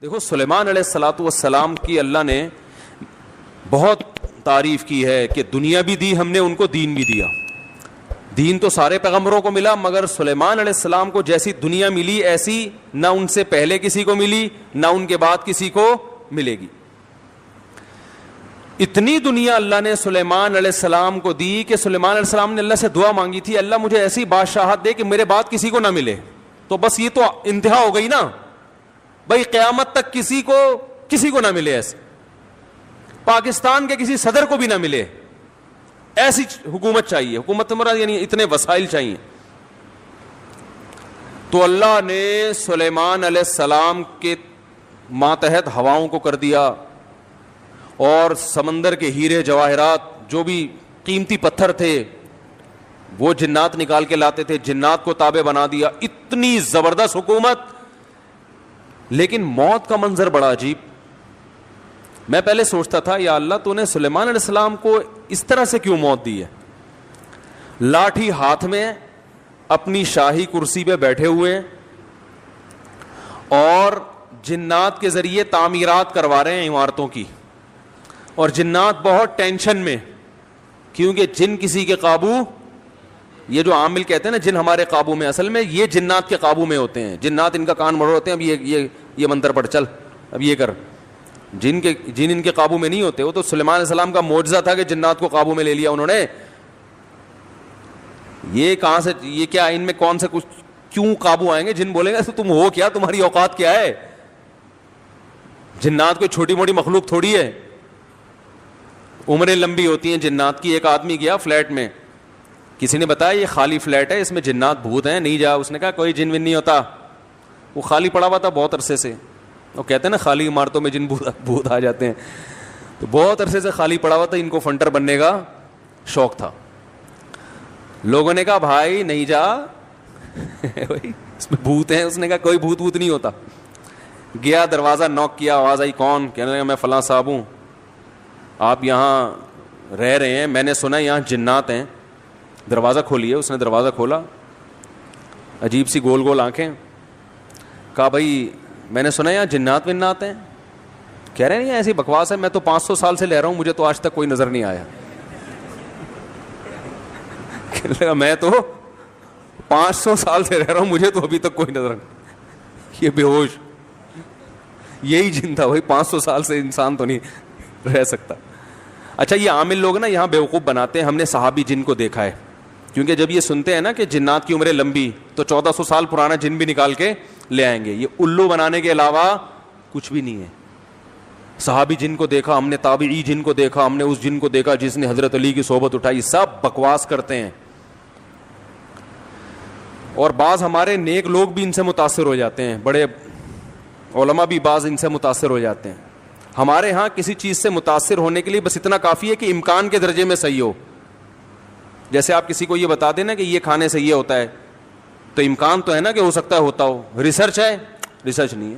دیکھو سلیمان علیہ الصلوۃ والسلام کی اللہ نے بہت تعریف کی ہے کہ دنیا بھی دی ہم نے ان کو, دین بھی دیا. دین تو سارے پیغمبروں کو ملا, مگر سلیمان علیہ السلام کو جیسی دنیا ملی ایسی نہ ان سے پہلے کسی کو ملی نہ ان کے بعد کسی کو ملے گی. اتنی دنیا اللہ نے سلیمان علیہ السلام کو دی کہ سلیمان علیہ السلام نے اللہ سے دعا مانگی تھی, اللہ مجھے ایسی بادشاہت دے کہ میرے بعد کسی کو نہ ملے. تو بس یہ تو انتہا ہو گئی نا بھائی, قیامت تک کسی کو نہ ملے, ایسے پاکستان کے کسی صدر کو بھی نہ ملے, ایسی حکومت چاہیے. حکومت مراد یعنی اتنے وسائل چاہیے. تو اللہ نے سلیمان علیہ السلام کے ماتحت ہواؤں کو کر دیا, اور سمندر کے ہیرے جواہرات جو بھی قیمتی پتھر تھے وہ جنات نکال کے لاتے تھے, جنات کو تابع بنا دیا. اتنی زبردست حکومت. لیکن موت کا منظر بڑا عجیب. میں پہلے سوچتا تھا یا اللہ تو نے سلیمان علیہ السلام کو اس طرح سے کیوں موت دی ہے؟ لاٹھی ہاتھ میں, اپنی شاہی کرسی پہ بیٹھے ہوئے, اور جنات کے ذریعے تعمیرات کروا رہے ہیں عمارتوں کی, اور جنات بہت ٹینشن میں, کیونکہ جن کسی کے قابو, یہ جو عامل کہتے ہیں نا جن ہمارے قابو میں, اصل میں یہ جنات کے قابو میں ہوتے ہیں. جنات ان کا کان مڑ ہوتے ہیں, اب یہ منتر پڑھ چل, اب یہ کر. جن ان کے قابو میں نہیں ہوتے. وہ تو سلیمان علیہ السلام کا معجزہ تھا کہ جنات کو قابو میں لے لیا انہوں نے. یہ کہاں سے, یہ کیا ان میں کون سے کچھ کیوں قابو آئیں گے؟ جن بولیں گے تم ہو کیا, تمہاری اوقات کیا ہے؟ جنات کوئی چھوٹی موٹی مخلوق تھوڑی ہے, عمریں لمبی ہوتی ہیں جنات کی. ایک آدمی گیا فلیٹ میں, کسی نے بتایا یہ خالی فلیٹ ہے, اس میں جنات بھوت ہیں, نہیں جا. اس نے کہا کوئی جن ون نہیں ہوتا. وہ خالی پڑا ہوا تھا بہت عرصے سے. وہ کہتے ہیں نا خالی عمارتوں میں جن بھوت آ جاتے ہیں, تو بہت عرصے سے خالی پڑا ہوا تھا. ان کو فنٹر بننے کا شوق تھا. لوگوں نے کہا بھائی نہیں جا اس میں بھوت ہیں. اس نے کہا کوئی بھوت نہیں ہوتا. گیا, دروازہ نوک کیا, آواز آئی کون؟ کہنے لگا میں فلاں صاحب ہوں, آپ یہاں رہ رہے ہیں, میں نے سنا یہاں جنات ہیں, دروازہ کھولیے. اس نے دروازہ کھولا, عجیب سی گول گول آنکھیں. کہا بھائی میں نے سنا یہاں جنات ونات ہیں. کہہ رہے ہیں یہ ایسی بکواس ہے, میں تو 500 سال سے لے رہا ہوں, مجھے تو آج تک کوئی نظر نہیں آیا. کہنے لگا میں تو 500 سال سے رہ رہا ہوں, مجھے تو ابھی تک کوئی نظر نہیں. یہ بے ہوش یہی جن تھا. وہی 500 سال سے انسان تو نہیں رہ سکتا. اچھا یہ عامل لوگ نا یہاں بیوقوف بناتے ہیں. ہم نے صحابی جن کو دیکھا ہے, کیونکہ جب یہ سنتے ہیں نا کہ جنات کی عمریں لمبی, تو 1400 سال پرانا جن بھی نکال کے لے آئیں گے. یہ الو بنانے کے علاوہ کچھ بھی نہیں ہے. صحابی جن کو دیکھا ہم نے, تابعی جن کو دیکھا ہم نے, اس جن کو دیکھا جس نے حضرت علی کی صحبت اٹھائی. سب بکواس کرتے ہیں. اور بعض ہمارے نیک لوگ بھی ان سے متاثر ہو جاتے ہیں, بڑے علماء بھی بعض ان سے متاثر ہو جاتے ہیں. ہمارے ہاں کسی چیز سے متاثر ہونے کے لیے بس اتنا کافی ہے کہ امکان کے درجے میں صحیح ہو. جیسے آپ کسی کو یہ بتا دیں نا کہ یہ کھانے سے یہ ہوتا ہے, تو امکان تو ہے نا کہ ہو سکتا ہے ہوتا ہو. ریسرچ ہے؟ ریسرچ نہیں ہے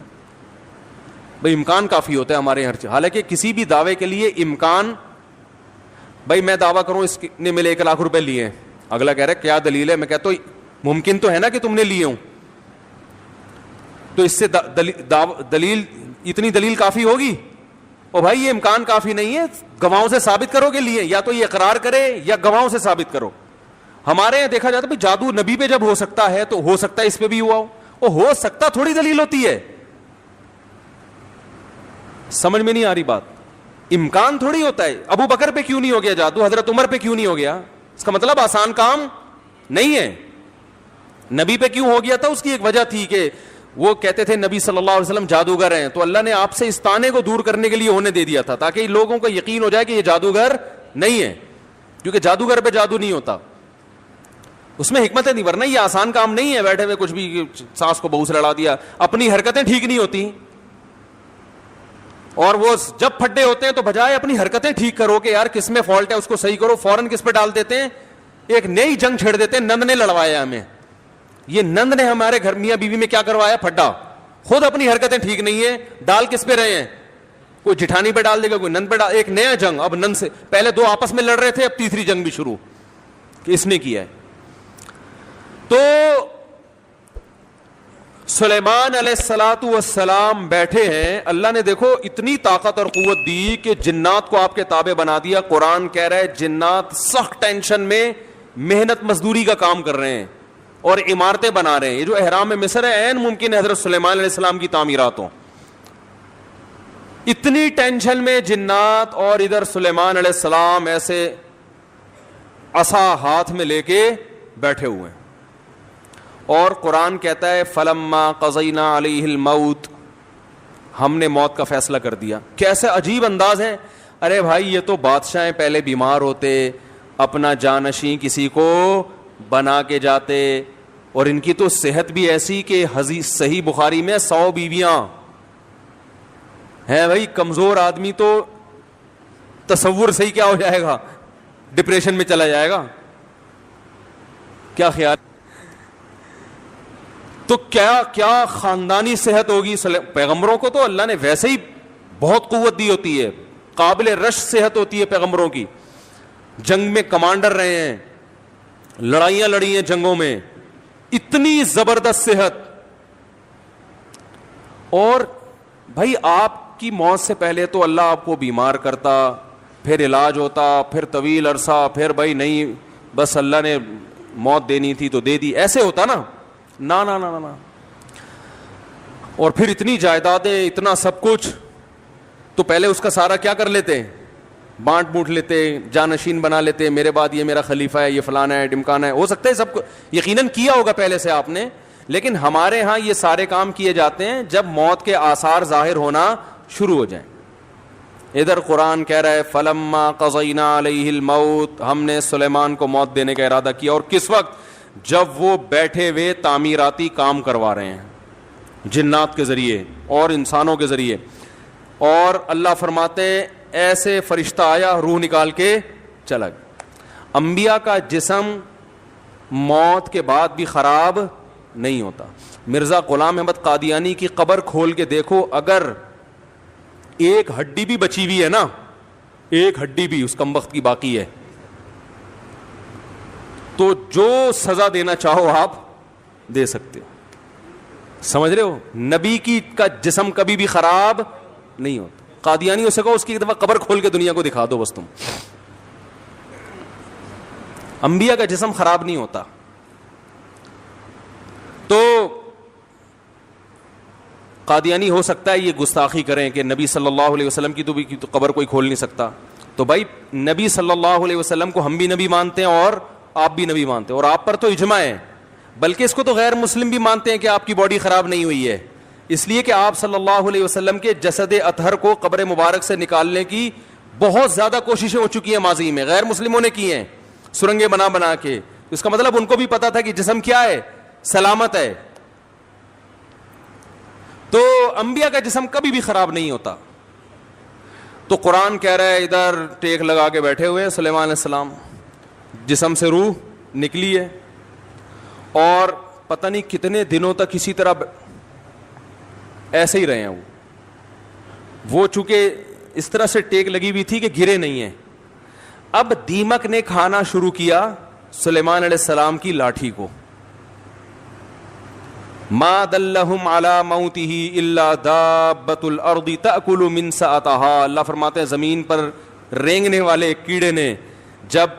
بھائی, امکان کافی ہوتا ہے ہمارے ہر چیز. حالانکہ کسی بھی دعوے کے لیے امکان, بھائی میں دعویٰ کروں اس نے میرے 1 لاکھ روپے لیے ہیں, اگلا کہہ رہا ہے کیا دلیل ہے, میں کہتا ہوں ممکن تو ہے نا کہ تم نے لیے ہوں, تو اس سے دلیل اتنی دلیل کافی ہوگی. اور بھائی یہ امکان کافی نہیں ہے, گواہوں سے ثابت کرو کہ لیے, یا تو یہ اقرار کرے یا گواہوں سے ثابت کرو. ہمارے یہاں دیکھا جاتا ہے جادو نبی پہ جب ہو سکتا ہے تو ہو سکتا ہے اس پہ بھی ہوا ہو. وہ ہو سکتا تھوڑی دلیل ہوتی ہے. سمجھ میں نہیں آ رہی بات. امکان تھوڑی ہوتا ہے. ابو بکر پہ کیوں نہیں ہو گیا جادو, حضرت عمر پہ کیوں نہیں ہو گیا, اس کا مطلب آسان کام نہیں ہے. نبی پہ کیوں ہو گیا تھا, اس کی ایک وجہ تھی کہ وہ کہتے تھے نبی صلی اللہ علیہ وسلم جادوگر ہیں, تو اللہ نے آپ سے اس طعنے کو دور کرنے کے لیے ہونے دے دیا تھا, تاکہ لوگوں کو یقین ہو جائے کہ یہ جادوگر نہیں ہے, کیونکہ جادوگر پہ جادو نہیں ہوتا. اس میں حکمت نہیں, ورنہ یہ آسان کام نہیں ہے بیٹھے ہوئے کچھ بھی سانس کو بہو سے لڑا دیا. اپنی حرکتیں ٹھیک نہیں ہوتی, اور وہ جب پھڈے ہوتے ہیں تو بجائے اپنی حرکتیں ٹھیک کرو کہ یار کس میں فالٹ ہے اس کو صحیح کرو, فوراً کس پہ ڈال دیتے ہیں, ایک نئی جنگ چھیڑ دیتے ہیں. نند نے لڑوایا ہمیں, یہ نند نے ہمارے گھر میاں بیوی میں کیا کروایا, پھڈا. خود اپنی حرکتیں ٹھیک نہیں ہے, ڈال کس پہ رہے ہیں, کوئی جٹھانی پہ ڈال دے گا, کوئی نند پہ ڈال. ایک نیا جنگ, اب نند سے پہلے 2 آپس میں لڑ رہے تھے, اب تیسری جنگ بھی شروع کہ اس نے کیا ہے. تو سلیمان علیہ الصلوۃ والسلام بیٹھے ہیں, اللہ نے دیکھو اتنی طاقت اور قوت دی کہ جنات کو آپ کے تابع بنا دیا. قرآن کہہ رہا ہے جنات سخت ٹینشن میں محنت مزدوری کا کام کر رہے ہیں اور عمارتیں بنا رہے ہیں. یہ جو احرام مصر ہے عین ممکن ہے حضرت سلیمان علیہ السلام کی تعمیرات ہوں. اتنی ٹینشن میں جنات, اور ادھر سلیمان علیہ السلام ایسے عصا ہاتھ میں لے کے بیٹھے ہوئے ہیں. اور قرآن کہتا ہے فلما قضینا علیہ الموت, ہم نے موت کا فیصلہ کر دیا. کیسے عجیب انداز ہے. ارے بھائی یہ تو بادشاہ پہلے بیمار ہوتے, اپنا جانشین کسی کو بنا کے جاتے, اور ان کی تو صحت بھی ایسی کہ حدیث صحیح بخاری میں 100 بیویاں ہیں. بھائی کمزور آدمی تو تصور صحیح کیا ہو جائے گا, ڈپریشن میں چلا جائے گا. کیا خیال, تو کیا کیا خاندانی صحت ہوگی. پیغمبروں کو تو اللہ نے ویسے ہی بہت قوت دی ہوتی ہے, قابل رش صحت ہوتی ہے پیغمبروں کی. جنگ میں کمانڈر رہے ہیں, لڑائیاں لڑی ہیں جنگوں میں, اتنی زبردست صحت. اور بھائی آپ کی موت سے پہلے تو اللہ آپ کو بیمار کرتا, پھر علاج ہوتا, پھر طویل عرصہ, پھر بھائی نہیں بس اللہ نے موت دینی تھی تو دے دی, ایسے ہوتا نا. نا نا نا نا. اور پھر اتنی جائیدادیں, اتنا سب کچھ, تو پہلے اس کا سارا کیا کر لیتے, بانٹ بوٹ لیتے, جانشین بنا لیتے, میرے بعد یہ میرا خلیفہ ہے, یہ فلانا ہے, ڈمکانا ہے. ہو سکتا ہے سب کو یقیناً کیا ہوگا پہلے سے آپ نے, لیکن ہمارے ہاں یہ سارے کام کیے جاتے ہیں جب موت کے آثار ظاہر ہونا شروع ہو جائیں. ادھر قرآن کہہ رہا ہے فلما قضینا علیہ الموت, ہم نے سلیمان کو موت دینے کا ارادہ کیا. اور کس وقت, جب وہ بیٹھے ہوئے تعمیراتی کام کروا رہے ہیں جنات کے ذریعے اور انسانوں کے ذریعے. اور اللہ فرماتے ہیں ایسے فرشتہ آیا, روح نکال کے چلا گیا. انبیاء کا جسم موت کے بعد بھی خراب نہیں ہوتا. مرزا غلام احمد قادیانی کی قبر کھول کے دیکھو, اگر ایک ہڈی بھی بچی ہوئی ہے نا, ایک ہڈی بھی اس کمبخت کی باقی ہے, تو جو سزا دینا چاہو آپ دے سکتے ہو. سمجھ رہے ہو, نبی کی کا جسم کبھی بھی خراب نہیں ہوتا. قادیانیوں سے کہو اس کی ایک دفعہ قبر کھول کے دنیا کو دکھا دو بس تم. انبیاء کا جسم خراب نہیں ہوتا. تو قادیانی ہو سکتا ہے یہ گستاخی کریں کہ نبی صلی اللہ علیہ وسلم کی تو قبر کوئی کھول نہیں سکتا. تو بھائی نبی صلی اللہ علیہ وسلم کو ہم بھی نبی مانتے ہیں اور آپ بھی نبی مانتے ہیں, اور آپ پر تو اجماع ہے, بلکہ اس کو تو غیر مسلم بھی مانتے ہیں کہ آپ کی باڈی خراب نہیں ہوئی ہے, اس لیے کہ آپ صلی اللہ علیہ وسلم کے جسد اطہر کو قبر مبارک سے نکالنے کی بہت زیادہ کوششیں ہو چکی ہیں ماضی میں, غیر مسلموں نے کی ہیں سرنگیں بنا بنا کے. اس کا مطلب ان کو بھی پتا تھا کہ جسم کیا ہے, سلامت ہے. تو انبیاء کا جسم کبھی بھی خراب نہیں ہوتا. تو قرآن کہہ رہا ہے ادھر ٹیک لگا کے بیٹھے ہوئے سلیمان علیہ السلام, جسم سے روح نکلی ہے, اور پتہ نہیں کتنے دنوں تک اسی طرح ایسے ہی رہے ہیں. وہ چونکہ اس طرح سے ٹیک لگی ہوئی تھی کہ گرے نہیں ہیں. اب دیمک نے کھانا شروع کیا سلیمان علیہ السلام کی لاٹھی کو. ما دلہم علی موتہ الا دابۃ الارض تأکل من سأتہا. اللہ فرماتے ہیں زمین پر رینگنے والے کیڑے نے جب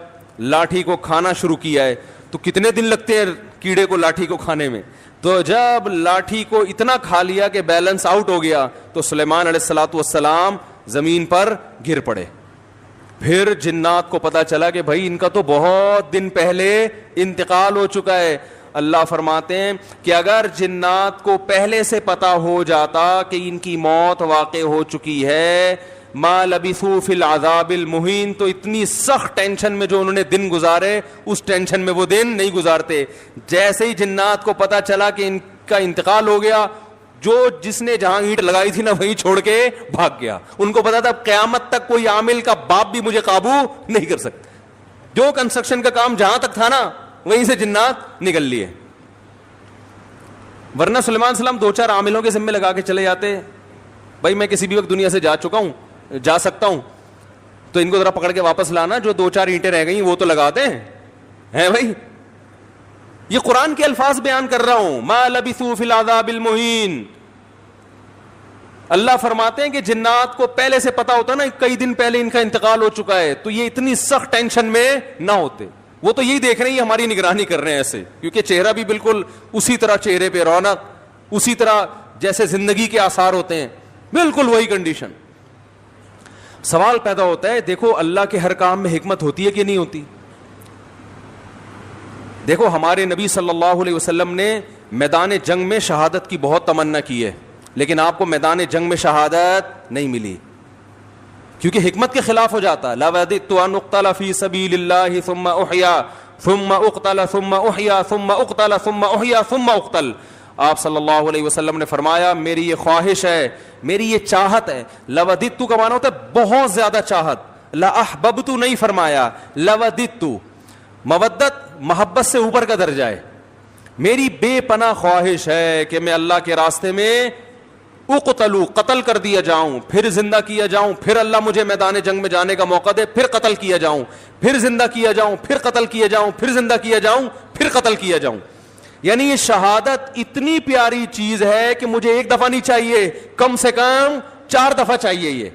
لاٹھی کو کھانا شروع کیا ہے, تو کتنے دن لگتے ہیں کیڑے کو لاٹھی کو کھانے میں. تو جب لاٹھی کو اتنا کھا لیا کہ بیلنس آؤٹ ہو گیا, تو سلیمان علیہ الصلوۃ والسلام زمین پر گر پڑے. پھر جنات کو پتا چلا کہ بھائی ان کا تو بہت دن پہلے انتقال ہو چکا ہے. اللہ فرماتے ہیں کہ اگر جنات کو پہلے سے پتا ہو جاتا کہ ان کی موت واقع ہو چکی ہے, ما لبثوا فی العذاب المہین, تو اتنی سخت ٹینشن میں جو انہوں نے دن گزارے اس ٹینشن میں وہ دن نہیں گزارتے. جیسے ہی جنات کو پتا چلا کہ ان کا انتقال ہو گیا, جس نے جہاں اینٹ لگائی تھی نا وہیں چھوڑ کے بھاگ گیا. ان کو پتا تھا قیامت تک کوئی عامل کا باپ بھی مجھے قابو نہیں کر سکتا. جو کنسٹرکشن کا کام جہاں تک تھا نا وہیں سے جنات نکل لیے. ورنہ سلیمان السلام 2-4 عاملوں کے ذمے لگا کے چلے جاتے, بھائی میں کسی بھی وقت دنیا سے جا چکا ہوں, جا سکتا ہوں, تو ان کو ذرا پکڑ کے واپس لانا, جو 2-4 اینٹیں رہ گئی وہ تو لگا دیں ہیں بھائی. یہ قرآن کے الفاظ بیان کر رہا ہوں. ما لبثوا فی العذاب المہین. اللہ فرماتے ہیں کہ جنات کو پہلے سے پتا ہوتا نا کئی دن پہلے ان کا انتقال ہو چکا ہے تو یہ اتنی سخت ٹینشن میں نہ ہوتے. وہ تو یہی دیکھ رہے ہیں ہماری نگرانی کر رہے ہیں ایسے, کیونکہ چہرہ بھی بالکل اسی طرح, چہرے پہ رونق اسی طرح جیسے زندگی کے آثار ہوتے ہیں, بالکل وہی کنڈیشن. سوال پیدا ہوتا ہے, دیکھو اللہ کے ہر کام میں حکمت ہوتی ہے کہ نہیں ہوتی؟ دیکھو ہمارے نبی صلی اللہ علیہ وسلم نے میدان جنگ میں شہادت کی بہت تمنا کی ہے, لیکن آپ کو میدان جنگ میں شہادت نہیں ملی کیونکہ حکمت کے خلاف ہو جاتا. لَوَدِدتُّ أَنْ أُقْتَلَ فِي سَبِيلِ اللَّهِ ثُمَّ أُحْيَا ثُمَّ أُقْتَلَ ثُمَّ أُحْيَا ثُمَّ أُقْتَلَ ثُمَّ أُحْيَا ثُمَّ أُقْتَلَ. آپ صلی اللہ علیہ وسلم نے فرمایا میری یہ خواہش ہے, میری یہ چاہت ہے. لَوَدِدتُّ کا معنی ہوتا ہے بہت زیادہ چاہت. لَأَحْبَبْتُ نہیں فرمایا, لَوَدِدتُّ. مودت محبت سے اوپر کا درجہ ہے. میری بے پناہ خواہش ہے کہ میں اللہ کے راستے میں اقتلو, قتل کر دیا جاؤں, پھر زندہ کیا جاؤں, پھر اللہ مجھے میدان جنگ میں جانے کا موقع دے, پھر قتل کیا جاؤں, پھر زندہ کیا جاؤں, پھر قتل کیا جاؤں, پھر زندہ کیا جاؤں, پھر قتل کیا جاؤں. یعنی یہ شہادت اتنی پیاری چیز ہے کہ مجھے ایک دفعہ نہیں چاہیے, کم سے کم 4 دفعہ چاہیے. یہ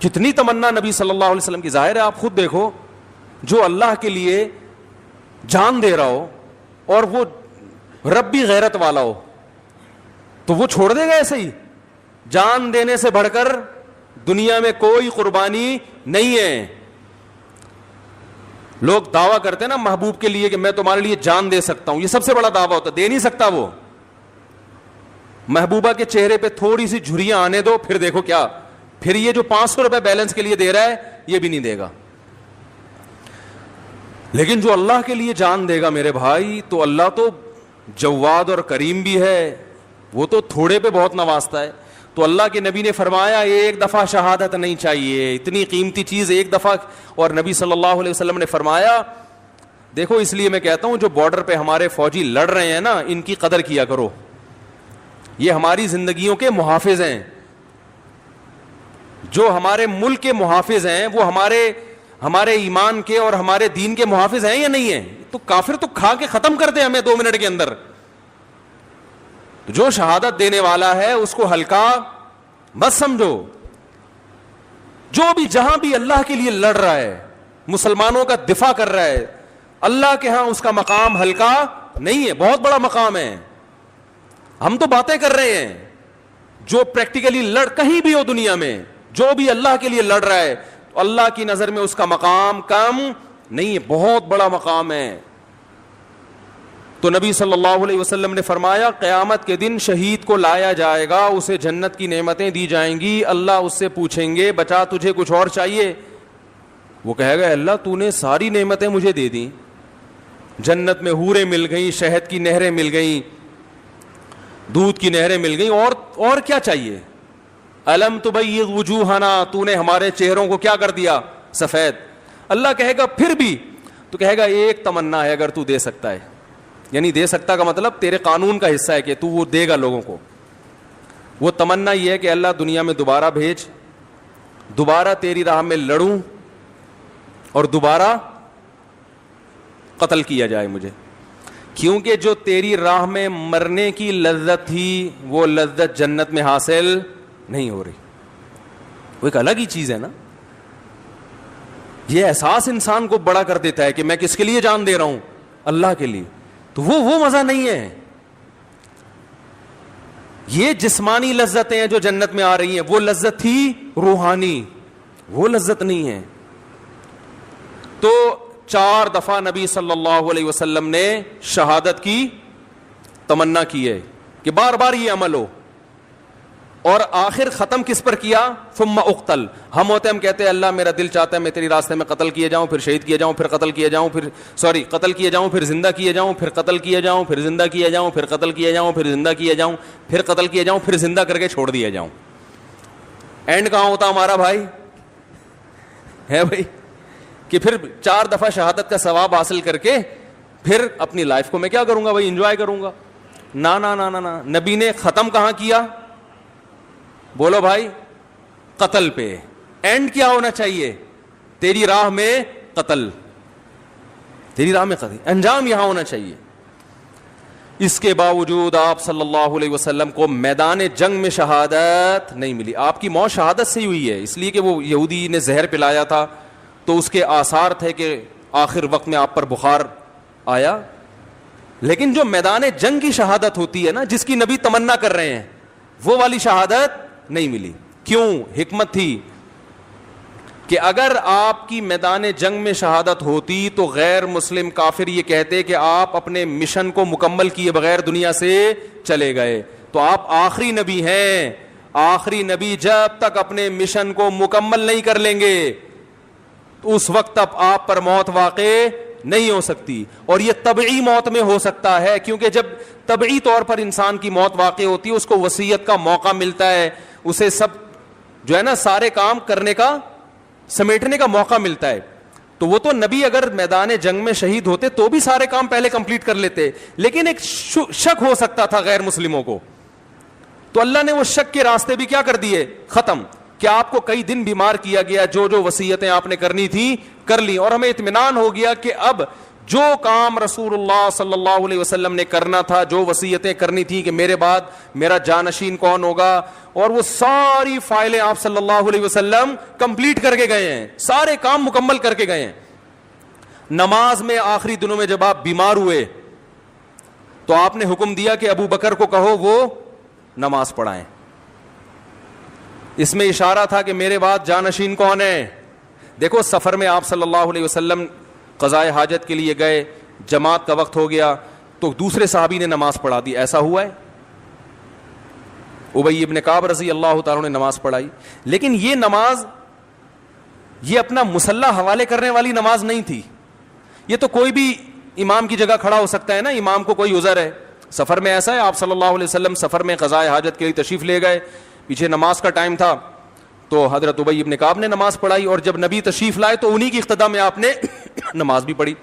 کتنی تمنا نبی صلی اللہ علیہ وسلم کی. ظاہر ہے آپ خود دیکھو, جو اللہ کے لیے جان دے رہا ہو اور وہ ربی غیرت والا ہو تو وہ چھوڑ دے گا ایسے ہی؟ جان دینے سے بڑھ کر دنیا میں کوئی قربانی نہیں ہے. لوگ دعویٰ کرتے ہیں نا محبوب کے لیے کہ میں تمہارے لیے جان دے سکتا ہوں, یہ سب سے بڑا دعویٰ ہوتا ہے. دے نہیں سکتا وہ. محبوبہ کے چہرے پہ تھوڑی سی جھریاں آنے دو, پھر دیکھو کیا, پھر یہ جو 500 روپے بیلنس کے لیے دے رہا ہے یہ بھی نہیں دے گا. لیکن جو اللہ کے لیے جان دے گا میرے بھائی, تو اللہ تو جواد اور کریم بھی ہے, وہ تو تھوڑے پہ بہت نوازتا ہے. تو اللہ کے نبی نے فرمایا ایک دفعہ شہادت نہیں چاہیے, اتنی قیمتی چیز ایک دفعہ. اور نبی صلی اللہ علیہ وسلم نے فرمایا, دیکھو اس لیے میں کہتا ہوں جو بارڈر پہ ہمارے فوجی لڑ رہے ہیں نا, ان کی قدر کیا کرو. یہ ہماری زندگیوں کے محافظ ہیں. جو ہمارے ملک کے محافظ ہیں وہ ہمارے ایمان کے اور ہمارے دین کے محافظ ہیں یا نہیں ہیں؟ تو کافر تو کھا کے ختم کر دے ہمیں 2 منٹ کے اندر. جو شہادت دینے والا ہے اس کو ہلکا بس سمجھو. جو بھی جہاں بھی اللہ کے لیے لڑ رہا ہے, مسلمانوں کا دفاع کر رہا ہے, اللہ کے ہاں اس کا مقام ہلکا نہیں ہے, بہت بڑا مقام ہے. ہم تو باتیں کر رہے ہیں, جو پریکٹیکلی لڑ کہیں بھی ہو دنیا میں, جو بھی اللہ کے لیے لڑ رہا ہے, تو اللہ کی نظر میں اس کا مقام کم نہیں ہے, بہت بڑا مقام ہے. تو نبی صلی اللہ علیہ وسلم نے فرمایا قیامت کے دن شہید کو لایا جائے گا, اسے جنت کی نعمتیں دی جائیں گی. اللہ اس سے پوچھیں گے بچا تجھے کچھ اور چاہیے؟ وہ کہے گا اللہ تو نے ساری نعمتیں مجھے دے دی, جنت میں حوریں مل گئیں, شہد کی نہریں مل گئیں, دودھ کی نہریں مل گئیں, اور کیا چاہیے؟ الم تبیض وجوہنا, تو نے ہمارے چہروں کو کیا کر دیا؟ سفید. اللہ کہے گا پھر بھی؟ تو کہے گا ایک تمنا ہے اگر تو دے سکتا ہے. یعنی دے سکتا کا مطلب تیرے قانون کا حصہ ہے کہ تو وہ دے گا لوگوں کو. وہ تمنا یہ ہے کہ اللہ دنیا میں دوبارہ بھیج, دوبارہ تیری راہ میں لڑوں اور دوبارہ قتل کیا جائے مجھے, کیونکہ جو تیری راہ میں مرنے کی لذت تھی وہ لذت جنت میں حاصل نہیں ہو رہی. وہ ایک الگ ہی چیز ہے نا. یہ احساس انسان کو بڑا کر دیتا ہے کہ میں کس کے لیے جان دے رہا ہوں؟ اللہ کے لیے. تو وہ مزہ نہیں ہے. یہ جسمانی لذتیں ہیں جو جنت میں آ رہی ہیں, وہ لذت تھی روحانی, وہ لذت نہیں ہے. تو 4 دفعہ نبی صلی اللہ علیہ وسلم نے شہادت کی تمنا کی ہے کہ بار بار یہ عمل ہو. اور آخر ختم کس پر کیا؟ ثم اقتل. ہم ہوتے ہم کہتے ہیں اللہ میرا دل چاہتا ہے میں تیری راستے میں قتل کیے جاؤں, پھر شہید کیے جاؤں, پھر قتل کیے جاؤں, قتل کیے جاؤں, پھر زندہ کیے جاؤں, پھر قتل کیے جاؤں, پھر زندہ کیے جاؤں, پھر قتل کیے جاؤں, پھر زندہ کیے جاؤں, پھر قتل کیے جاؤں, پھر زندہ کر کے چھوڑ دیا جاؤں. اینڈ کہاں ہوتا ہمارا بھائی؟ ہے بھائی کہ پھر 4 دفعہ شہادت کا ثواب حاصل کر کے پھر اپنی لائف کو میں کیا کروں گا بھائی؟ انجوائے کروں گا. نا نا نا نا. نبی نے ختم کہاں کیا؟ بولو بھائی, قتل پہ. اینڈ کیا ہونا چاہیے؟ تیری راہ میں قتل. تیری راہ میں قتل, انجام یہاں ہونا چاہیے. اس کے باوجود آپ صلی اللہ علیہ وسلم کو میدان جنگ میں شہادت نہیں ملی. آپ کی موت شہادت سے ہی ہوئی ہے, اس لیے کہ وہ یہودی نے زہر پلایا تھا تو اس کے آثار تھے کہ آخر وقت میں آپ پر بخار آیا. لیکن جو میدان جنگ کی شہادت ہوتی ہے نا, جس کی نبی تمنا کر رہے ہیں, وہ والی شہادت نہیں ملی. کیوں؟ حکمت تھی کہ اگر آپ کی میدان جنگ میں شہادت ہوتی تو غیر مسلم کافر یہ کہتے کہ آپ اپنے مشن کو مکمل کیے بغیر دنیا سے چلے گئے. تو آپ آخری نبی ہیں, آخری نبی جب تک اپنے مشن کو مکمل نہیں کر لیں گے تو اس وقت تک آپ پر موت واقع نہیں ہو سکتی. اور یہ طبعی موت میں ہو سکتا ہے, کیونکہ جب طبعی طور پر انسان کی موت واقع ہوتی ہے اس کو وصیت کا موقع ملتا ہے, اسے سب جو ہے نا سارے کام کرنے کا, سمیٹنے کا موقع ملتا ہے. تو وہ تو نبی اگر میدان جنگ میں شہید ہوتے تو بھی سارے کام پہلے کمپلیٹ کر لیتے, لیکن ایک شک ہو سکتا تھا غیر مسلموں کو, تو اللہ نے وہ شک کے راستے بھی کیا کر دیے, ختم. کہ آپ کو کئی دن بیمار کیا گیا, جو جو وصیتیں آپ نے کرنی تھی کر لی, اور ہمیں اطمینان ہو گیا کہ اب جو کام رسول اللہ صلی اللہ علیہ وسلم نے کرنا تھا, جو وصیتیں کرنی تھی کہ میرے بعد میرا جانشین کون ہوگا, اور وہ ساری فائلیں آپ صلی اللہ علیہ وسلم کمپلیٹ کر کے گئے ہیں, سارے کام مکمل کر کے گئے ہیں. نماز میں آخری دنوں میں جب آپ بیمار ہوئے تو آپ نے حکم دیا کہ ابو بکر کو کہو وہ نماز پڑھائیں. اس میں اشارہ تھا کہ میرے بعد جانشین کون ہے. دیکھو سفر میں آپ صلی اللہ علیہ وسلم قضائے حاجت کے لیے گئے, جماعت کا وقت ہو گیا تو دوسرے صحابی نے نماز پڑھا دی. ایسا ہوا ہے؟ ابی ابن کعب رضی اللہ تعالیٰ نے نماز پڑھائی, لیکن یہ نماز یہ اپنا مسلح حوالے کرنے والی نماز نہیں تھی. یہ تو کوئی بھی امام کی جگہ کھڑا ہو سکتا ہے نا, امام کو کوئی عذر ہے. سفر میں ایسا ہے, آپ صلی اللہ علیہ وسلم سفر میں قضائے حاجت کے لیے تشریف لے گئے, پیچھے نماز کا ٹائم تھا تو حضرت ابی ابن کعب نے نماز پڑھائی, اور جب نبی تشریف لائے تو انہی کی اقتدا میں آپ نے نماز بھی پڑھی.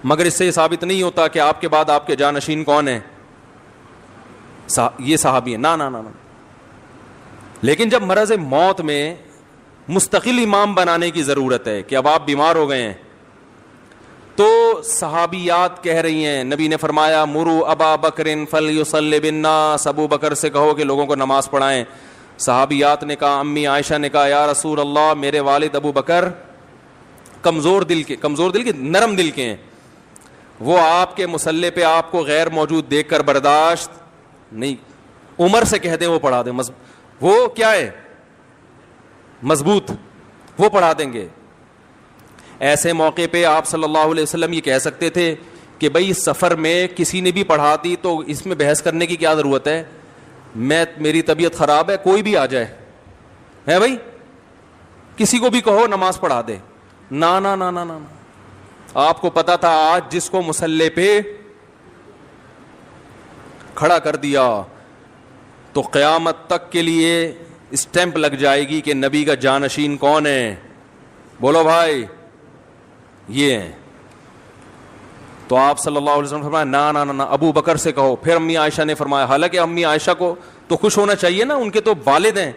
مگر اس سے یہ ثابت نہیں ہوتا کہ آپ کے بعد آپ کے جانشین کون ہیں, یہ صحابی ہیں, نا. لیکن جب مرض موت میں مستقل امام بنانے کی ضرورت ہے کہ اب آپ بیمار ہو گئے ہیں, تو صحابیات کہہ رہی ہیں, نبی نے فرمایا مرو ابا بکر فلیصلی بالناس, ابو بکر سے کہو کہ لوگوں کو نماز پڑھائیں. صحابیات نے کہا, امی عائشہ نے کہا, یا رسول اللہ میرے والد ابو بکر کمزور دل کے نرم دل کے ہیں, وہ آپ کے مصلی پہ آپ کو غیر موجود دیکھ کر برداشت نہیں, عمر سے کہہ دیں وہ پڑھا دیں, وہ کیا ہے مضبوط, وہ پڑھا دیں گے. ایسے موقع پہ آپ صلی اللہ علیہ وسلم یہ کہہ سکتے تھے کہ بھئی سفر میں کسی نے بھی پڑھا دی تو اس میں بحث کرنے کی کیا ضرورت ہے, میری طبیعت خراب ہے, کوئی بھی آ جائے ہے بھائی, کسی کو بھی کہو نماز پڑھا دے. نا, آپ کو پتا تھا آج جس کو مصلی پہ کھڑا کر دیا تو قیامت تک کے لیے اسٹیمپ لگ جائے گی کہ نبی کا جانشین کون ہے. بولو بھائی, یہ ہیں. تو آپ صلی اللہ علیہ وسلم فرمایا نا, ابو بکر سے کہو. پھر امی عائشہ نے فرمایا, حالانکہ امی عائشہ کو تو خوش ہونا چاہیے نا, ان کے تو والد ہیں,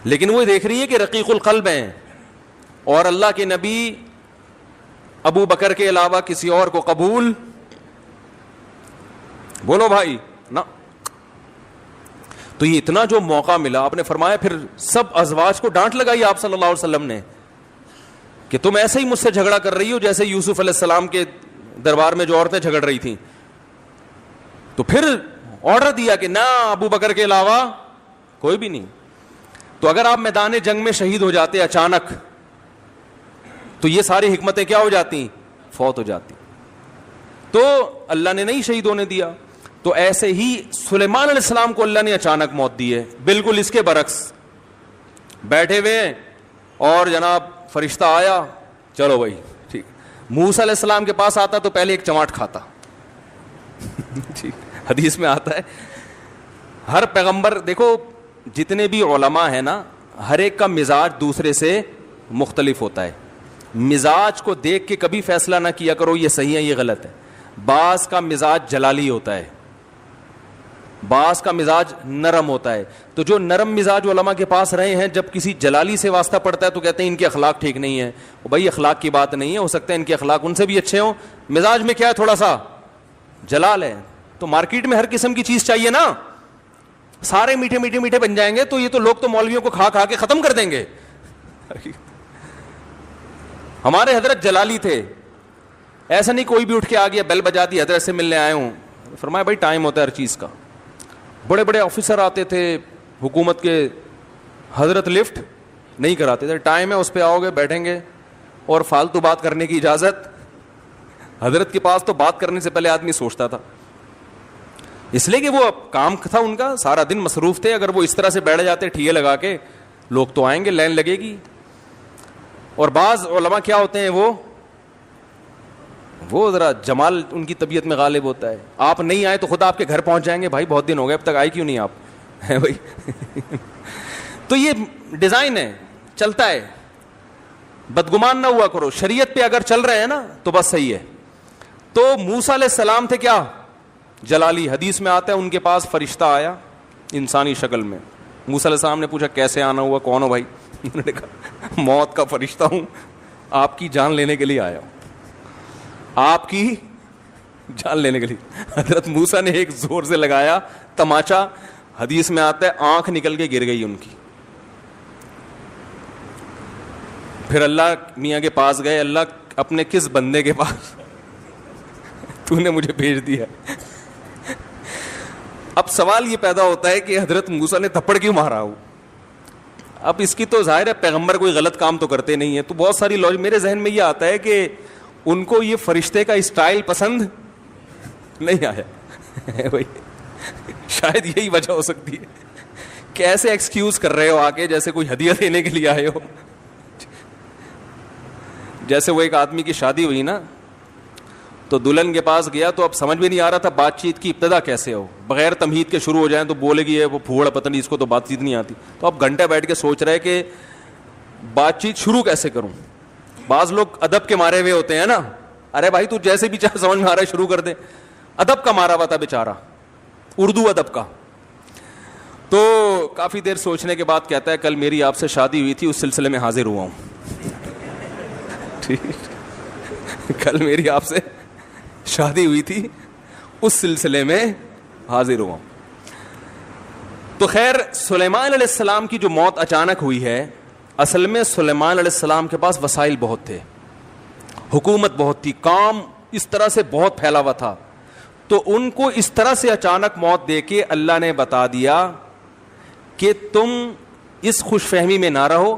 لیکن وہ دیکھ رہی ہے کہ رقیق القلب ہیں, اور اللہ کے نبی ابو بکر کے علاوہ کسی اور کو قبول, بولو بھائی نا. تو یہ اتنا جو موقع ملا, آپ نے فرمایا پھر سب ازواج کو ڈانٹ لگائی آپ صلی اللہ علیہ وسلم نے کہ تم ایسے ہی مجھ سے جھگڑا کر رہی ہو جیسے یوسف علیہ السلام کے دربار میں جو عورتیں جھگڑ رہی تھیں. تو پھر آرڈر دیا کہ نہ, ابو بکر کے علاوہ کوئی بھی نہیں. تو اگر آپ میدان جنگ میں شہید ہو جاتے اچانک تو یہ ساری حکمتیں کیا ہو جاتی, فوت ہو جاتی. تو اللہ نے نہیں شہید ہونے دیا. تو ایسے ہی سلیمان علیہ السلام کو اللہ نے اچانک موت دی ہے, بالکل اس کے برعکس. بیٹھے ہوئے ہیں اور جناب فرشتہ آیا, چلو بھائی ٹھیک. موسیٰ علیہ السلام کے پاس آتا تو پہلے ایک چماٹ کھاتا. ٹھیک, حدیث میں آتا ہے ہر پیغمبر, دیکھو جتنے بھی علماء ہیں نا, ہر ایک کا مزاج دوسرے سے مختلف ہوتا ہے. مزاج کو دیکھ کے کبھی فیصلہ نہ کیا کرو یہ صحیح ہے یہ غلط ہے. بعض کا مزاج جلالی ہوتا ہے, بعض کا مزاج نرم ہوتا ہے. تو جو نرم مزاج علماء کے پاس رہے ہیں, جب کسی جلالی سے واسطہ پڑتا ہے تو کہتے ہیں ان کے اخلاق ٹھیک نہیں ہے. بھائی اخلاق کی بات نہیں ہے, ہو سکتا ہے ان کے اخلاق ان سے بھی اچھے ہوں, مزاج میں کیا ہے تھوڑا سا جلال ہے. تو مارکیٹ میں ہر قسم کی چیز چاہیے نا, سارے میٹھے میٹھے میٹھے بن جائیں گے تو یہ تو لوگ تو مولویوں کو کھا کھا کے ختم کر دیں گے. ہمارے حضرت جلالی تھے, ایسا نہیں کوئی بھی اٹھ کے آ گیا بیل بجا دی حضرت سے ملنے آئے ہوں. فرمایا بھائی ٹائم ہوتا ہے ہر چیز کا. بڑے بڑے آفیسر آتے تھے حکومت کے, حضرت لفٹ نہیں کراتے تھے, ٹائم ہے اس پہ آؤ گے بیٹھیں گے, اور فالتو بات کرنے کی اجازت. حضرت کے پاس تو بات کرنے سے پہلے آدمی سوچتا تھا, اس لیے کہ وہ کام تھا ان کا, سارا دن مصروف تھے. اگر وہ اس طرح سے بیٹھ جاتے ٹھیے لگا کے, لوگ تو آئیں گے, لائن لگے گی. اور بعض علماء کیا ہوتے ہیں, وہ ذرا جمال ان کی طبیعت میں غالب ہوتا ہے. آپ نہیں آئے تو خود آپ کے گھر پہنچ جائیں گے, بھائی بہت دن ہو گئے اب تک آئے کیوں نہیں آپ, ہے بھائی. تو یہ ڈیزائن ہے, چلتا ہے. بدگمان نہ ہوا کرو, شریعت پہ اگر چل رہے ہیں نا تو بس صحیح ہے. تو موسیٰ علیہ السلام تھے کیا, جلالی. حدیث میں آتا ہے ان کے پاس فرشتہ آیا انسانی شکل میں. موسیٰ علیہ السلام نے پوچھا کیسے آنا ہوا, کون ہو بھائی؟ انہوں نے کہا موت کا فرشتہ ہوں, آپ کی جان لینے کے لیے آیا ہوں, آپ کی جان لینے کے لیے. حضرت موسیٰ نے ایک زور سے لگایا تماچا, حدیث میں آتا ہے آنکھ نکل کے گر گئی ان کی. پھر اللہ میاں کے پاس گئے, اللہ اپنے کس بندے کے پاس تو نے مجھے بھیج دیا. اب سوال یہ پیدا ہوتا ہے کہ حضرت موسیٰ نے تھپڑ کیوں مارا ہو. اب اس کی تو ظاہر ہے پیغمبر کوئی غلط کام تو کرتے نہیں ہیں, تو بہت ساری لوج میرے ذہن میں یہ آتا ہے کہ ان کو یہ فرشتے کا اسٹائل پسند نہیں آیا بھائی. شاید یہی وجہ ہو سکتی ہے. کیسے ایکسکیوز کر رہے ہو آ کے, جیسے کوئی ہدیہ دینے کے لیے آئے ہو. جیسے وہ ایک آدمی کی شادی ہوئی نا, تو دلہن کے پاس گیا تو اب سمجھ میں نہیں آ رہا تھا بات چیت کی ابتدا کیسے ہو. بغیر تمہید کے شروع ہو جائیں تو بولے گی وہ پھوڑا پتہ نہیں, اس کو تو بات چیت نہیں آتی. تو اب گھنٹہ بیٹھ کے سوچ رہے کہ بات چیت شروع کیسے کروں. بعض لوگ ادب کے مارے ہوئے ہوتے ہیں نا, ارے بھائی تو جیسے بھی چاہے سمجھ میں آ رہا ہے شروع کر دے. ادب کا مارا ہوا تھا بیچارہ, اردو ادب کا. تو کافی دیر سوچنے کے بعد کہتا ہے کل میری آپ سے شادی ہوئی تھی, اس سلسلے میں حاضر ہوا ہوں. کل میری آپ سے شادی ہوئی تھی, اس سلسلے میں حاضر ہوا. تو خیر سلیمان علیہ السلام کی جو موت اچانک ہوئی ہے, اصل میں سلیمان علیہ السلام کے پاس وسائل بہت تھے, حکومت بہت تھی, کام اس طرح سے بہت پھیلا ہوا تھا. تو ان کو اس طرح سے اچانک موت دے کے اللہ نے بتا دیا کہ تم اس خوش فہمی میں نہ رہو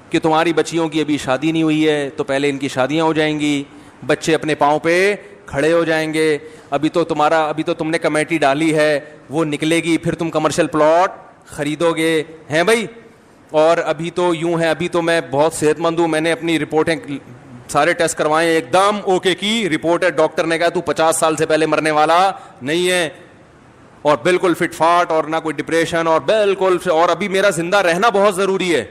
کہ تمہاری بچیوں کی ابھی شادی نہیں ہوئی ہے تو پہلے ان کی شادیاں ہو جائیں گی, بچے اپنے پاؤں پہ کھڑے ہو جائیں گے, ابھی تو تم نے کمیٹی ڈالی ہے وہ نکلے گی, پھر تم کمرشل پلاٹ خریدو گے, ہیں بھائی. اور ابھی تو یوں ہے, ابھی تو میں بہت صحت مند ہوں, میں نے اپنی رپورٹیں سارے ٹیسٹ کروائے, ایک دم اوکے کی رپورٹ ہے, ڈاکٹر نے کہا تو 50 سال سے پہلے مرنے والا نہیں ہے, اور بالکل فٹ فاٹ, اور نہ کوئی ڈپریشن, اور بالکل, اور ابھی میرا زندہ رہنا بہت ضروری ہے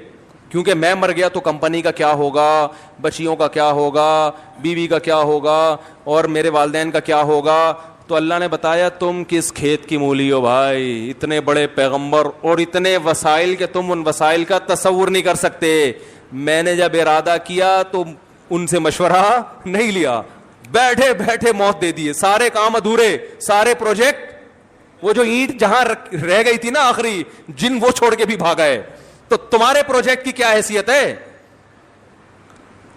کیونکہ میں مر گیا تو کمپنی کا کیا ہوگا, بچیوں کا کیا ہوگا, بیوی کا کیا ہوگا, اور میرے والدین کا کیا ہوگا. تو اللہ نے بتایا تم کس کھیت کی مولی ہو بھائی, اتنے بڑے پیغمبر اور اتنے وسائل کہ تم ان وسائل کا تصور نہیں کر سکتے. میں نے جب ارادہ کیا تو ان سے مشورہ نہیں لیا, بیٹھے بیٹھے موت دے دیے, سارے کام ادھورے, سارے پروجیکٹ, وہ جو اینٹ جہاں رہ گئی تھی نا آخری, جن وہ چھوڑ کے بھی بھاگا ہے. تو تمہارے پروجیکٹ کی کیا حیثیت ہے,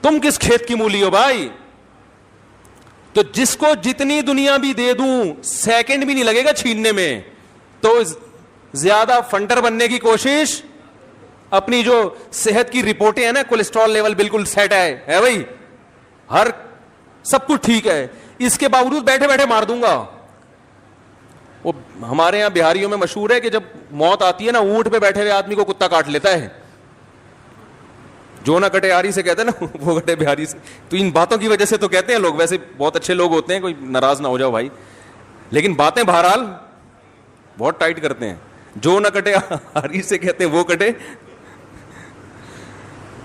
تم کس کھیت کی مولی ہو بھائی. تو جس کو جتنی دنیا بھی دے دوں سیکنڈ بھی نہیں لگے گا چھیننے میں, تو زیادہ فنڈر بننے کی کوشش, اپنی جو صحت کی رپورٹیں ہیں نا, کولیسٹرول لیول بالکل سیٹ ہے بھائی, ہر سب کچھ ٹھیک ہے, اس کے باوجود بیٹھے بیٹھے مار دوں گا. وہ ہمارے یہاں بہاریوں میں مشہور ہے کہ جب موت آتی ہے نا, اونٹ پہ بیٹھے ہوئے آدمی کو کتا کاٹ لیتا ہے, جو نہ کٹے آری سے کہتے ہیں نا, وہ کٹے بہاری سے. تو ان باتوں کی وجہ سے تو کہتے ہیں لوگ, ویسے بہت اچھے لوگ ہوتے ہیں, کوئی ناراض نہ ہو جاؤ بھائی, لیکن باتیں بہرحال بہت ٹائٹ کرتے ہیں. جو نہ کٹے آری سے کہتے ہیں وہ کٹے.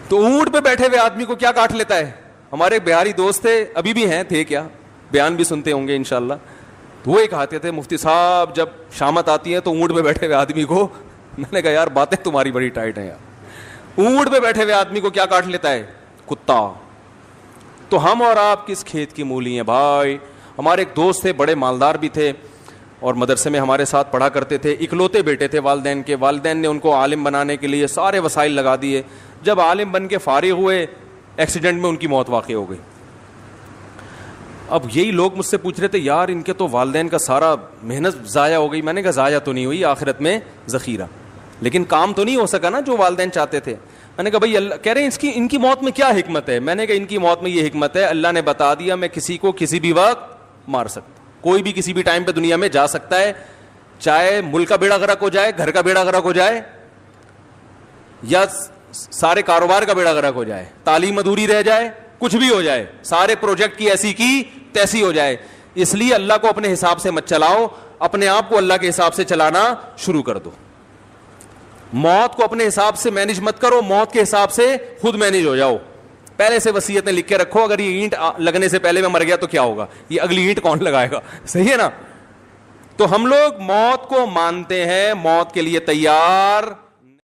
تو اونٹ پہ بیٹھے ہوئے آدمی کو کیا کاٹ لیتا ہے. ہمارے بہاری دوست تھے, ابھی بھی ہیں, تھے کیا, بیان بھی سنتے ہوں گے انشاءاللہ. تو وہ کہتے تھے مفتی صاحب جب شامت آتی ہے تو اونٹ پہ بیٹھے ہوئے آدمی کو, میں نے کہا یار باتیں تمہاری بڑی ٹائٹ ہیں یار, اونٹ پہ بیٹھے ہوئے آدمی کو کیا کاٹ لیتا ہے؟ کتا. تو ہم اور آپ کس کھیت کی مولی ہیں بھائی. ہمارے ایک دوست تھے, بڑے مالدار بھی تھے, اور مدرسے میں ہمارے ساتھ پڑھا کرتے تھے, اکلوتے بیٹے تھے والدین کے. والدین نے ان کو عالم بنانے کے لیے سارے وسائل لگا دیے. جب عالم بن کے فارغ ہوئے, ایکسیڈنٹ میں ان کی موت واقع ہو گئی. اب یہی لوگ مجھ سے پوچھ رہے تھے یار ان کے تو والدین کا سارا محنت ضائع ہو گئی. میں نے کہا ضائع تو نہیں ہوئی, آخرت میں ذخیرہ, لیکن کام تو نہیں ہو سکا نا جو والدین چاہتے تھے. میں نے کہا بھائی اللہ کہہ رہے ہیں ان کی موت میں کیا حکمت ہے؟ میں نے کہا ان کی موت میں یہ حکمت ہے, اللہ نے بتا دیا میں کسی کو کسی بھی وقت مار سکتا. کوئی بھی کسی بھی ٹائم پہ دنیا میں جا سکتا ہے, چاہے ملک کا بیڑا غرق ہو جائے, گھر کا بیڑا غرق ہو جائے, یا سارے کاروبار کا بیڑا غرق ہو جائے, تعلیم ادھوری رہ جائے, کچھ بھی ہو جائے, سارے پروجیکٹ کی ایسی کی تیسی ہو جائے. اس لیے اللہ کو اپنے حساب سے مت چلاؤ, اپنے آپ کو اللہ کے حساب سے چلانا شروع کر دو. موت کو اپنے حساب سے مینج مت کرو, موت کے حساب سے خود مینج ہو جاؤ. پہلے سے وصیتیں لکھ کے رکھو, اگر یہ اینٹ لگنے سے پہلے میں مر گیا تو کیا ہوگا, یہ اگلی اینٹ کون لگائے گا؟ صحیح ہے نا. تو ہم لوگ موت کو مانتے ہیں, موت کے لیے تیار